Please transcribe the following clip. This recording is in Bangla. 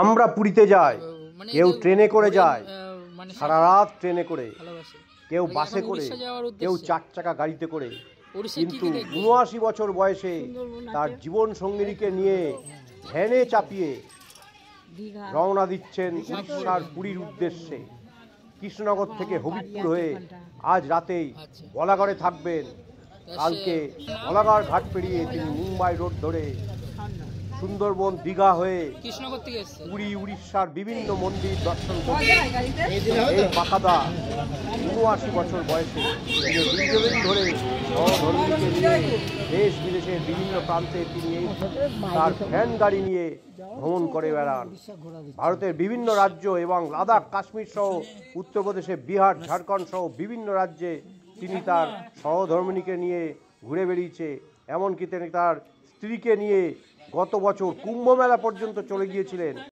আমরা পুরীতে যাই, মানে কেউ ট্রেনে করে যায়, মানে সারা রাত ট্রেনে করে, ভালোবাসে। কেউ মানে বাসে এখন করে, উড়িষ্যা যাওয়ার কেউ উদ্দেশ্যে। 4 চাকা গাড়িতে করে। উড়িষ্যায় কি কিন্তু কি দেখবে? ৭৯ বছর বয়সে তার জীবন সঙ্গিনীকে নিয়ে ভ্যানে চাপিয়ে রওনা দিচ্ছেন উড়িষ্যার পুরীর উদ্দেশ্যে। কৃষ্ণনগর থেকে হবিবপুর হয়ে আজ রাতেই আচ্ছা। বলাগড়ে থাকবেন। কালকে বলাগড় ঘাট পেরিয়ে তিনি মুম্বাই রোড ধরে সুন্দরবন, দীঘা হয়ে কৃষ্ণনগর থেকে এসছে। পুরী, উড়িষ্যার বিভিন্ন মন্দির দর্শন করবেন। এই বাকাদা ৭৯ বছর বয়সে তিনি দীর্ঘদিন ধরে সহধর্মীকে নিয়ে দেশ বিদেশের বিভিন্ন প্রান্তে তিনি তার ভ্যান গাড়ি নিয়ে ভ্রমণ করে বেড়ান। ভারতের বিভিন্ন রাজ্য এবং লাদাখ, কাশ্মীর সহ উত্তরপ্রদেশে, বিহার, ঝাড়খণ্ড সহ বিভিন্ন রাজ্যে তিনি তার সহধর্মিণীকে নিয়ে ঘুরে বেড়িয়েছে। এমনকি তিনি তার স্ত্রীকে নিয়ে গত বছর কুম্ভ মেলা পর্যন্ত চলে গিয়েছিলেন।